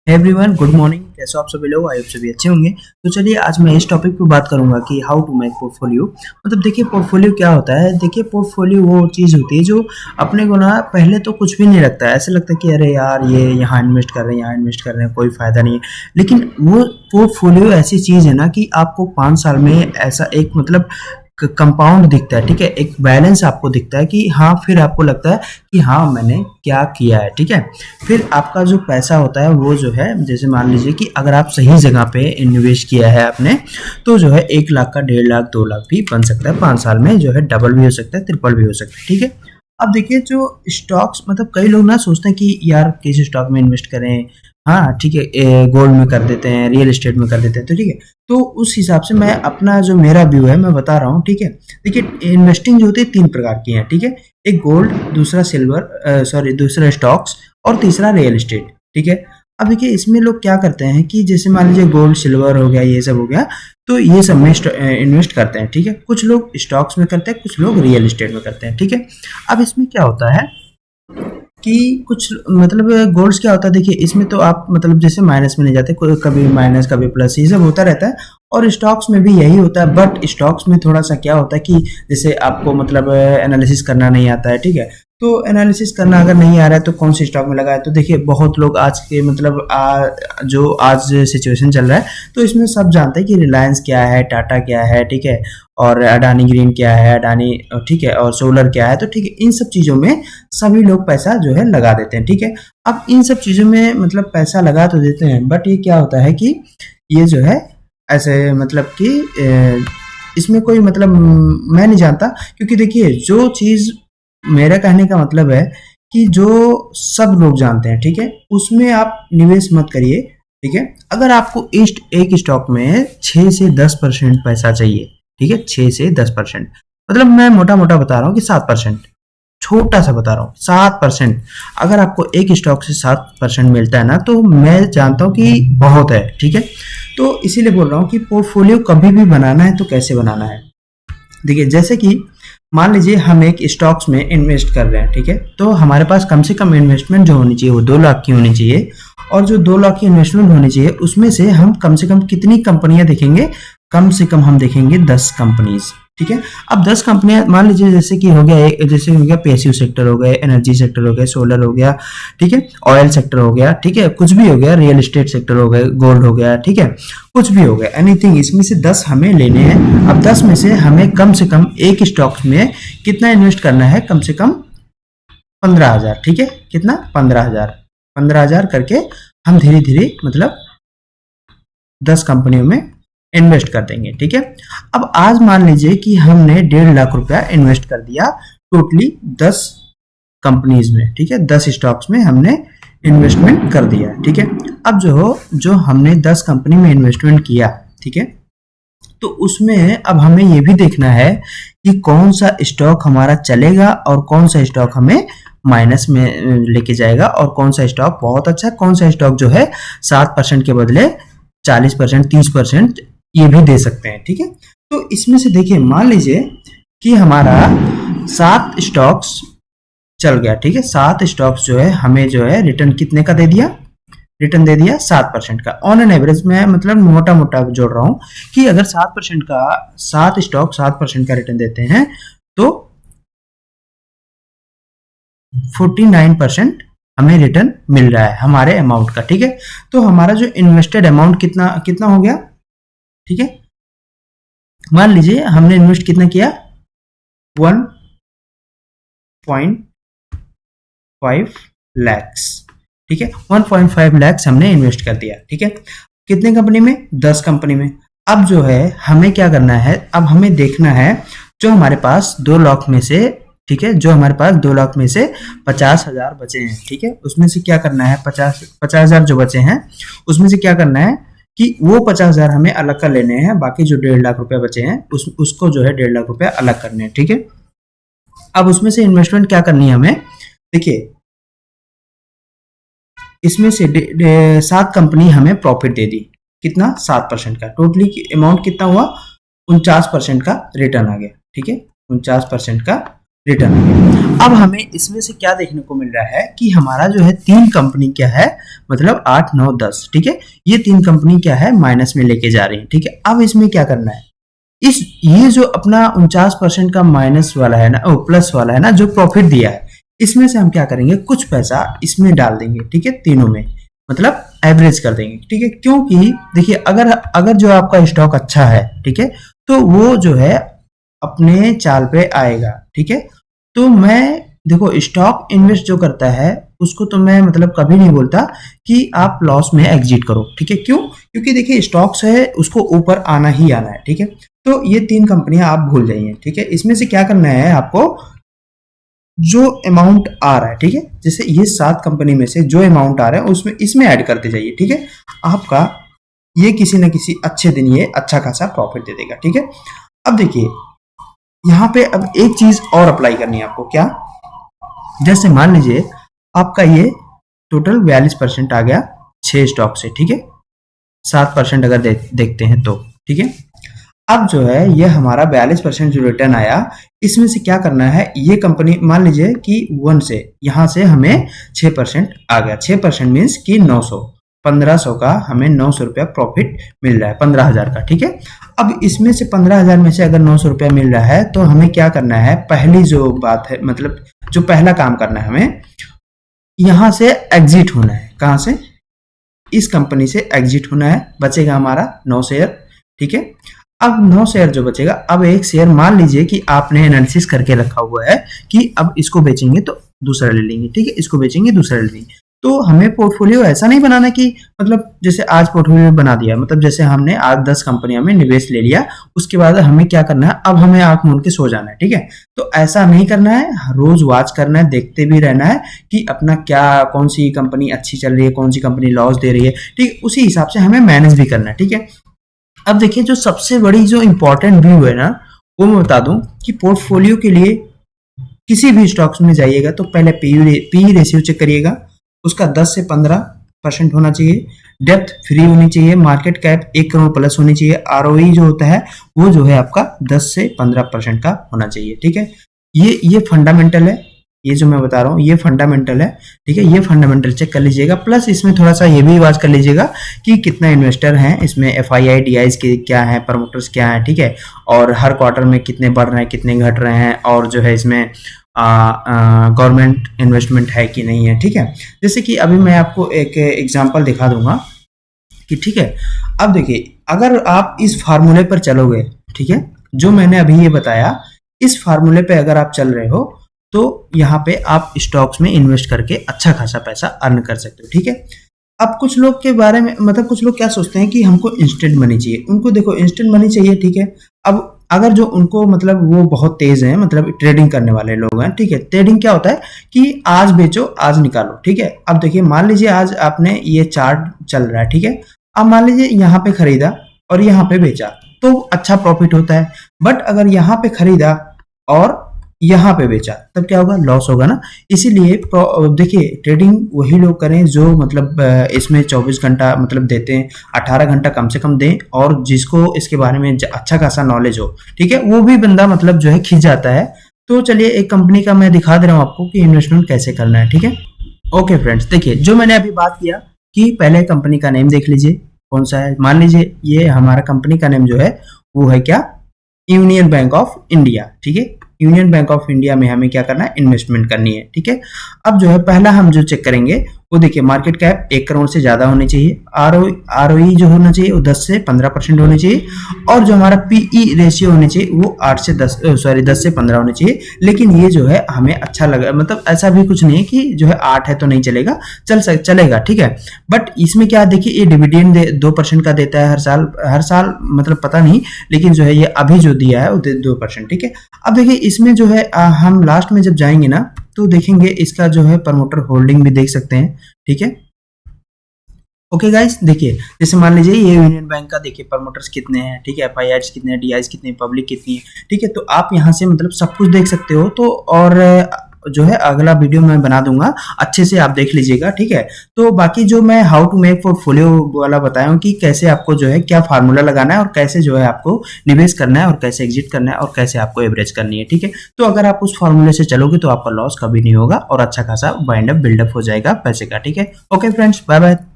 Everyone good morning. कैसे हो आप सभी लोग? आई होप सभी अच्छे होंगे। तो चलिए आज मैं इस टॉपिक पे बात करूंगा कि हाउ टू मेक पोर्टफोलियो। मतलब देखिए पोर्टफोलियो क्या होता है। देखिए पोर्टफोलियो वो चीज़ होती है जो अपने को ना पहले तो कुछ भी नहीं लगता है, ऐसे लगता है कि अरे यार ये यहाँ इन्वेस्ट कर रहे हैं, यहाँ इन्वेस्ट कर रहे हैं, कोई फायदा नहीं है। लेकिन वो पोर्टफोलियो ऐसी चीज़ है ना कि आपको 5 साल में ऐसा एक मतलब कंपाउंड दिखता है, ठीक है, एक बैलेंस आपको दिखता है कि हाँ, फिर आपको लगता है कि हाँ मैंने क्या किया है, ठीक है। फिर आपका जो पैसा होता है वो जो है, जैसे मान लीजिए कि अगर आप सही जगह पे इन्वेस्ट किया है आपने, तो जो है 1 लाख का 1.5 लाख 2 लाख भी बन सकता है 5 साल में, जो है डबल भी हो सकता है, ट्रिपल भी हो सकता है, ठीक है। अब देखिए जो स्टॉक्स, मतलब कई लोग ना सोचते हैं कि यार किस स्टॉक में इन्वेस्ट करें, हाँ ठीक है, गोल्ड में कर देते हैं, रियल एस्टेट में कर देते हैं, तो ठीक है। तो उस हिसाब से मैं अपना जो मेरा व्यू है मैं बता रहा हूँ, ठीक है। देखिए इन्वेस्टिंग जो होती है 3 प्रकार की है, ठीक है। एक गोल्ड, दूसरा सिल्वर, दूसरा स्टॉक्स और तीसरा रियल एस्टेट, ठीक है। अब देखिए इसमें लोग क्या करते हैं कि जैसे मान लीजिए गोल्ड सिल्वर हो गया, ये सब हो गया, तो ये सब में इन्वेस्ट करते हैं, ठीक है। कुछ लोग स्टॉक्स में करते हैं, कुछ लोग रियल एस्टेट में करते हैं, ठीक है। अब इसमें क्या होता है कि कुछ मतलब गोल्ड्स क्या होता है, देखिए इसमें तो आप मतलब जैसे माइनस में नहीं जाते, कभी माइनस कभी प्लस, ये सब होता रहता है। और स्टॉक्स में भी यही होता है, बट स्टॉक्स में थोड़ा सा क्या होता है कि जैसे आपको मतलब एनालिसिस करना नहीं आता है, ठीक है। तो एनालिसिस करना अगर नहीं आ रहा है तो कौन से स्टॉक में लगाए, तो देखिए बहुत लोग आज के मतलब जो आज सिचुएशन चल रहा है, तो इसमें सब जानते हैं कि रिलायंस क्या है, टाटा क्या है, ठीक है, और अडानी ग्रीन क्या है, अडानी, ठीक है, और सोलर क्या है, तो ठीक है, इन सब चीज़ों में सभी लोग पैसा जो है लगा देते हैं, ठीक है। अब इन सब चीज़ों में मतलब पैसा लगा तो देते हैं, बट ये क्या होता है कि ये जो है ऐसे मतलब कि इसमें कोई मतलब मैं नहीं जानता, क्योंकि देखिए जो चीज़, मेरा कहने का मतलब है कि जो सब लोग जानते हैं, ठीक है, उसमें आप निवेश मत करिए, ठीक है। अगर आपको एक स्टॉक में 6 से 10% पैसा चाहिए, ठीक है, 6 से 10%, मतलब मैं मोटा मोटा बता रहा हूँ कि 7%, छोटा सा बता रहा हूँ 7%। अगर आपको एक स्टॉक से 7% मिलता है ना, तो मैं जानता हूँ कि बहुत है, ठीक है। तो इसीलिए बोल रहा हूँ कि पोर्टफोलियो कभी भी बनाना है तो कैसे बनाना है। देखिए जैसे कि मान लीजिए हम एक स्टॉक्स में इन्वेस्ट कर रहे हैं, ठीक है, तो हमारे पास कम से कम इन्वेस्टमेंट जो होनी चाहिए वो 2 लाख की होनी चाहिए। और जो 2 लाख की इन्वेस्टमेंट होनी चाहिए उसमें से हम कम से कम कितनी कंपनियां देखेंगे, कम से कम हम देखेंगे 10 कंपनीज, ठीक है। अब 10 कंपनियां मान लीजिए जैसे कि हो गया, जैसे हो गया पीएसयू सेक्टर हो गए, एनर्जी सेक्टर हो गया, सोलर हो गया, ठीक है, ऑयल सेक्टर हो गया, ठीक है, कुछ भी हो गया, रियल एस्टेट सेक्टर हो गए, गोल्ड हो गया, ठीक है, कुछ भी हो गया, एनीथिंग, इसमें से 10 हमें लेने हैं। अब 10 में से हमें कम से कम एक स्टॉक में कितना इन्वेस्ट करना है, कम से कम 15,000, ठीक है, कितना, 15,000, 15,000 करके हम धीरे धीरे मतलब 10 कंपनियों में इन्वेस्ट कर देंगे, ठीक है। अब आज मान लीजिए कि हमने 1.5 लाख रुपया इन्वेस्ट कर दिया टोटली 10 कंपनीज में, ठीक है, 10 स्टॉक्स में हमने इन्वेस्टमेंट कर दिया, ठीक है। अब जो हमने 10 कंपनी में इन्वेस्टमेंट किया, ठीक है, तो उसमें अब हमें ये भी देखना है कि कौन सा स्टॉक हमारा चलेगा और कौन सा स्टॉक हमें माइनस में लेके जाएगा, और कौन सा स्टॉक बहुत अच्छा है, कौन सा स्टॉक जो है 7% के बदले 40%, 30% ये भी दे सकते हैं, ठीक है। तो इसमें से देखिए मान लीजिए कि हमारा 7 स्टॉक्स चल गया, ठीक है, 7 स्टॉक्स जो है हमें जो है रिटर्न कितने का दे दिया, रिटर्न दे दिया 7% का। ऑन एन एवरेज मैं मतलब मोटा मोटा जोड़ रहा हूँ कि अगर 7% का, 7 स्टॉक 7% का रिटर्न देते हैं, तो 49% हमें रिटर्न मिल रहा है हमारे अमाउंट का, ठीक है। तो हमारा जो इन्वेस्टेड अमाउंट कितना कितना हो गया, ठीक है। मान लीजिए हमने इन्वेस्ट कितना किया, 1.5 लैक्स, ठीक है, 1.5 लैक्स हमने इन्वेस्ट कर दिया, ठीक है, कितने कंपनी में, 10 कंपनी में। अब जो है हमें क्या करना है, अब हमें देखना है जो हमारे पास 2 लाख में से, ठीक है, जो हमारे पास 2 लाख में से 50,000 बचे हैं, ठीक है, उसमें से क्या करना है, 50,000 जो बचे हैं उसमें से क्या करना है कि वो 50,000 हमें अलग कर लेने हैं, बाकी जो 1.5 लाख रुपए बचे हैं उसको जो है 1.5 लाख रुपए अलग करने हैं, ठीक है। अब उसमें से इन्वेस्टमेंट क्या करनी है हमें, देखिए इसमें से 7 कंपनी हमें प्रॉफिट दे दी, कितना, 7% का, टोटली अमाउंट कितना हुआ, 49% का रिटर्न आ गया, ठीक है, 49% का रिटर्न आ गया। अब हमें इसमें से क्या देखने को मिल रहा है कि हमारा जो है 3 कंपनी क्या है, मतलब 8, 9, 10, ठीक है, ये 3 कंपनी क्या है माइनस में लेके जा रही है, ठीक है। अब इसमें क्या करना है, इस ये जो अपना 49% का माइनस वाला है ना, प्लस वाला है ना, जो प्रॉफिट दिया है, इसमें से हम क्या करेंगे, कुछ पैसा इसमें डाल देंगे, ठीक है, तीनों में, मतलब एवरेज कर देंगे, ठीक है। क्योंकि देखिए अगर अगर जो आपका स्टॉक अच्छा है, ठीक है, तो वो जो है अपने चाल पे आएगा, ठीक है। तो मैं देखो स्टॉक इन्वेस्ट जो करता है उसको तो मैं मतलब कभी नहीं बोलता कि आप लॉस में एग्जिट करो, ठीक है। क्यों? क्योंकि देखिए स्टॉक्स है उसको ऊपर आना ही आना है, ठीक है। तो ये 3 कंपनियां आप भूल जाइए, ठीक है। इसमें से क्या करना है आपको, जो अमाउंट आ रहा है, ठीक है, जैसे ये 7 कंपनी में से जो अमाउंट आ रहा है उसमें इसमें ऐड करते जाइए, ठीक है। आपका ये किसी न किसी अच्छे दिन ये अच्छा खासा प्रॉफिट दे देगा, ठीक है। अब देखिए यहाँ पे अब एक चीज और अप्लाई करनी है आपको, क्या, जैसे मान लीजिए आपका ये टोटल 42% आ गया 6 स्टॉक से, ठीक है, 7% अगर देखते हैं तो, ठीक है। अब जो है ये हमारा 42% जो रिटर्न आया, इसमें से क्या करना है, ये कंपनी मान लीजिए कि 1 से यहाँ से हमें 6% आ गया, 6% मीन्स कि 900, 1500 का हमें 900 रुपया प्रॉफिट मिल रहा है, 15,000 का, ठीक है। अब इसमें से 15,000 में से अगर 900 रुपया मिल रहा है तो हमें क्या करना है, पहली जो बात है, मतलब जो पहला काम करना है, हमें यहाँ से एग्जिट होना है। कहाँ से? इस कंपनी से एग्जिट होना है। बचेगा हमारा 9 शेयर, ठीक है। अब 9 शेयर जो बचेगा, अब एक शेयर मान लीजिए कि आपने एनालिसिस करके रखा हुआ है कि अब इसको बेचेंगे तो दूसरा ले लेंगे, ठीक है, इसको बेचेंगे दूसरा ले लेंगे। तो हमें पोर्टफोलियो ऐसा नहीं बनाना कि मतलब जैसे आज पोर्टफोलियो बना दिया, मतलब जैसे हमने आज 10 कंपनियों में निवेश ले लिया, उसके बाद हमें क्या करना है, अब हमें आंख मूंद के सो जाना है, ठीक है। तो ऐसा नहीं करना है, रोज वॉच करना है, देखते भी रहना है कि अपना क्या, कौन सी कंपनी अच्छी चल रही है, कौन सी कंपनी लॉस दे रही है, ठीक, उसी हिसाब से हमें मैनेज भी करना है, ठीक है। अब देखिए जो सबसे बड़ी जो इंपॉर्टेंट व्यू है ना, वो मैं बता दूं कि पोर्टफोलियो के लिए किसी भी स्टॉक्स में जाइएगा तो पहले पी रेशियो चेक करिएगा, उसका 10 से 15% होना चाहिए, डेप्थ फ्री होनी चाहिए, मार्केट कैप 1 करोड़ प्लस होनी चाहिए, आरओई जो होता है वो जो है आपका 10 से 15% का होना चाहिए, ठीक है। ये फंडामेंटल है, ये जो मैं बता रहा हूँ ये फंडामेंटल है, ठीक है। ये फंडामेंटल चेक कर लीजिएगा, प्लस इसमें थोड़ा सा ये भी वाच कर लीजिएगा कि कितना इन्वेस्टर हैं इसमें, एफआईआई डीआईज के क्या है, प्रमोटर्स क्या है, ठीक है, और हर क्वार्टर में कितने बढ़ रहे हैं, कितने घट रहे हैं, और जो है इसमें गवर्नमेंट इन्वेस्टमेंट है कि नहीं है, ठीक है। जैसे कि अभी मैं आपको एक एग्जांपल दिखा दूंगा कि ठीक है, अब देखिए अगर आप इस फार्मूले पर चलोगे, ठीक है, जो मैंने अभी ये बताया, इस फार्मूले पे अगर आप चल रहे हो तो यहाँ पे आप स्टॉक्स में इन्वेस्ट करके अच्छा खासा पैसा अर्न कर सकते हो, ठीक है। अब कुछ लोग के बारे में, मतलब कुछ लोग क्या सोचते हैं कि हमको इंस्टेंट मनी चाहिए, उनको देखो इंस्टेंट मनी चाहिए, ठीक है। अब अगर जो उनको मतलब वो बहुत तेज है, मतलब ट्रेडिंग करने वाले लोग हैं, ठीक है, ट्रेडिंग क्या होता है कि आज बेचो आज निकालो, ठीक है। अब देखिए मान लीजिए आज आपने ये चार्ट चल रहा है, ठीक है, अब मान लीजिए यहाँ पे खरीदा और यहाँ पे बेचा तो अच्छा प्रॉफिट होता है, बट अगर यहाँ पे खरीदा और यहाँ पे बेचा तब क्या होगा, लॉस होगा ना। इसीलिए देखिए ट्रेडिंग वही लोग करें जो मतलब इसमें 24 घंटा मतलब देते हैं, 18 घंटा कम से कम दें, और जिसको इसके बारे में अच्छा खासा नॉलेज हो, ठीक है, वो भी बंदा मतलब जो है खिंच जाता है। तो चलिए एक कंपनी का मैं दिखा दे रहा हूँ आपको कि इन्वेस्टमेंट कैसे करना है, ठीक है। ओके फ्रेंड्स, देखिए जो मैंने अभी बात किया कि पहले कंपनी का नेम देख लीजिए कौन सा है। मान लीजिए ये हमारा कंपनी का नेम जो है वो है क्या, यूनियन बैंक ऑफ इंडिया, ठीक है। यूनियन बैंक ऑफ इंडिया में हमें क्या करना है, इन्वेस्टमेंट करनी है, ठीक है। अब जो है पहला हम जो चेक करेंगे वो देखिए मार्केट कैप 1 करोड़ से ज्यादा होनी चाहिए, आरओई जो होना चाहिए वो 10 से 15% होनी चाहिए, और जो हमारा पीई रेशियो होनी चाहिए वो 10 से 15 होनी चाहिए। लेकिन ये जो है हमें अच्छा लगा, मतलब ऐसा भी कुछ नहीं है कि जो है 8 है तो नहीं चलेगा, चलेगा, ठीक है। बट इसमें क्या देखिए, ये डिविडेंड 2% का देता है हर साल, मतलब पता नहीं, लेकिन जो है ये अभी जो दिया है वो 2%, ठीक है। अब देखिए इसमें जो है हम लास्ट में जब जाएंगे ना तो देखेंगे इसका जो है प्रमोटर होल्डिंग भी देख सकते हैं, ठीक है। ओके गाइस, देखिए जैसे मान लीजिए ये यूनियन बैंक का देखिए प्रमोटर्स कितने हैं, ठीक है, एफआईआईज कितने हैं, डीआईज कितने हैं, पब्लिक कितनी है, ठीक है। तो आप यहाँ से मतलब सब कुछ देख सकते हो। तो और जो है अगला वीडियो मैं बना दूंगा, अच्छे से आप देख लीजिएगा, ठीक है। तो बाकी जो मैं हाउ टू मेक पोर्टफोलियो वाला बताया हूँ कि कैसे आपको जो है क्या फार्मूला लगाना है और कैसे जो है आपको निवेश करना है और कैसे एग्जिट करना है और कैसे आपको एवरेज करनी है, ठीक है। तो अगर आप उस फार्मूले से चलोगे तो आपका लॉस कभी नहीं होगा और अच्छा खासा वाइंड अप बिल्डअप हो जाएगा पैसे का, ठीक है। Okay friends, bye bye.